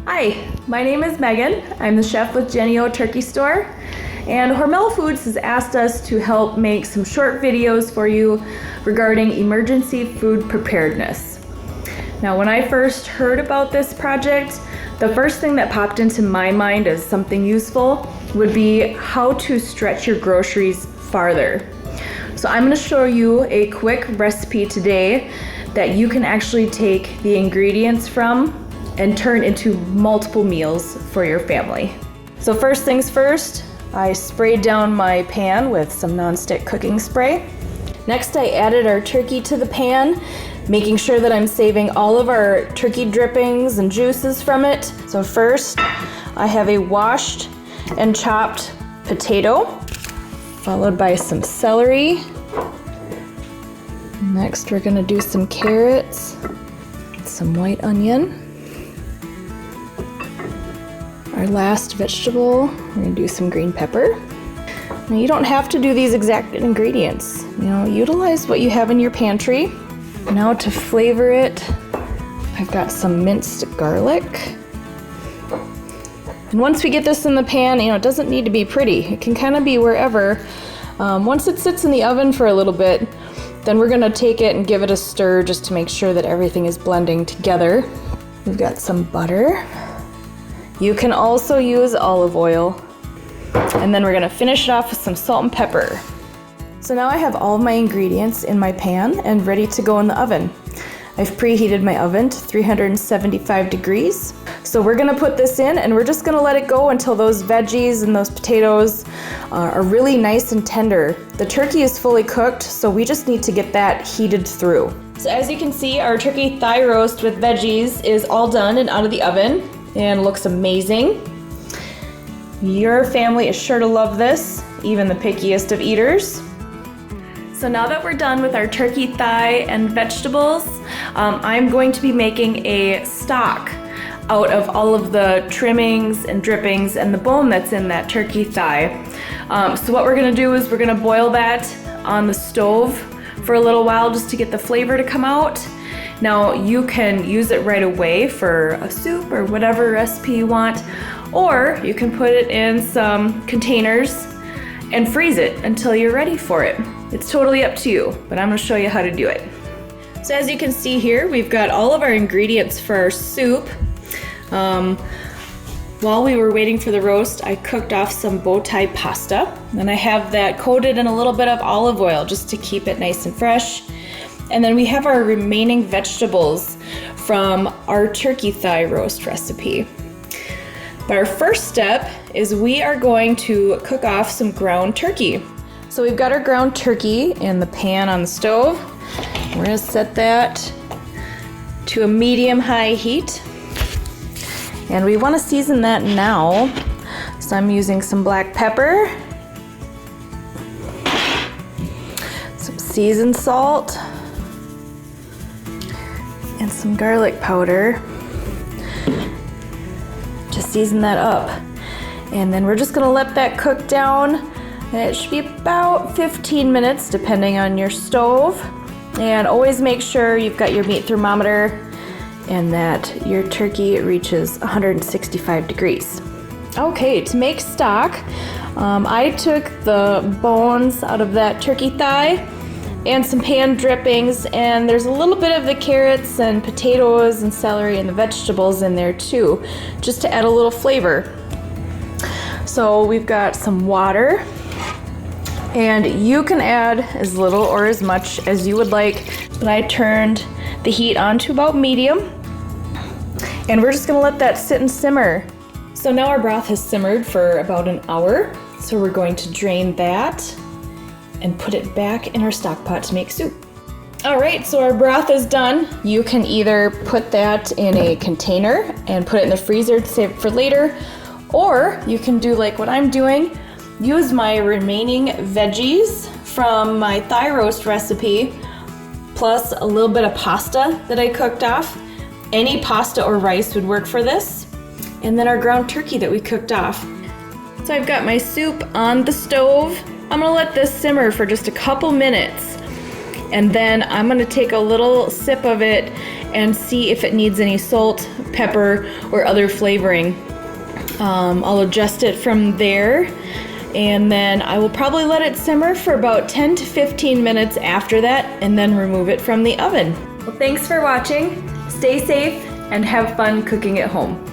Hi, my name is Megan. I'm the chef with jennie-o Turkey Store, and Hormel Foods has asked us to help make some short videos for you regarding emergency food preparedness. Now, when I first heard about this project, the first thing that popped into my mind as something useful would be how to stretch your groceries farther. So I'm going to show you a quick recipe today that you can actually take the ingredients from and turn into multiple meals for your family. So first things first, I sprayed down my pan with some nonstick cooking spray. Next, I added our turkey to the pan, making sure that I'm saving all of our turkey drippings and juices from it. So first, I have a washed and chopped potato, followed by some celery. Next, we're gonna do some carrots, some white onion. Our last vegetable, we're gonna do some green pepper. Now, you don't have to do these exact ingredients. Utilize what you have in your pantry. Now to flavor it, I've got some minced garlic. And once we get this in the pan, it doesn't need to be pretty. It can kind of be wherever. Once it sits in the oven for a little bit, then we're gonna take it and give it a stir just to make sure that everything is blending together. We've got some butter. You can also use olive oil. And then we're gonna finish it off with some salt and pepper. So now I have all of my ingredients in my pan and ready to go in the oven. I've preheated my oven to 375 degrees. So we're gonna put this in and we're just gonna let it go until those veggies and those potatoes are really nice and tender. The turkey is fully cooked, so we just need to get that heated through. So as you can see, our turkey thigh roast with veggies is all done and out of the oven and looks amazing. Your family is sure to love this, even the pickiest of eaters. So now that we're done with our turkey thigh and vegetables, I'm going to be making a stock out of all of the trimmings and drippings and the bone that's in that turkey thigh. So what we're gonna do is we're gonna boil that on the stove for a little while just to get the flavor to come out. Now, you can use it right away for a soup or whatever recipe you want, or you can put it in some containers and freeze it until you're ready for it. It's totally up to you, but I'm gonna show you how to do it. So as you can see here, we've got all of our ingredients for our soup. While we were waiting for the roast, I cooked off some bow tie pasta, and I have that coated in a little bit of olive oil just to keep it nice and fresh. And then we have our remaining vegetables from our turkey thigh roast recipe. But our first step is we are going to cook off some ground turkey. So we've got our ground turkey in the pan on the stove. We're gonna set that to a medium-high heat. And we wanna season that now. So I'm using some black pepper, some seasoned salt, and some garlic powder to season that up. And then we're just gonna let that cook down. And it should be about 15 minutes depending on your stove. And always make sure you've got your meat thermometer and that your turkey reaches 165 degrees. Okay, to make stock, I took the bones out of that turkey thigh and some pan drippings, and there's a little bit of the carrots and potatoes and celery and the vegetables in there too, just to add a little flavor. So we've got some water, and you can add as little or as much as you would like, but I turned the heat on to about medium, and we're just gonna let that sit and simmer. So now our broth has simmered for about an hour, so we're going to drain that and put it back in our stock pot to make soup. All right, so our broth is done. You can either put that in a container and put it in the freezer to save it for later, or you can do like what I'm doing, use my remaining veggies from my thigh roast recipe, plus a little bit of pasta that I cooked off. Any pasta or rice would work for this. And then our ground turkey that we cooked off. So I've got my soup on the stove. I'm gonna let this simmer for just a couple minutes. And then I'm gonna take a little sip of it and see if it needs any salt, pepper, or other flavoring. I'll adjust it from there, and then I will probably let it simmer for about 10 to 15 minutes after that, and then remove it from the oven. Well, thanks for watching. Stay safe and have fun cooking at home.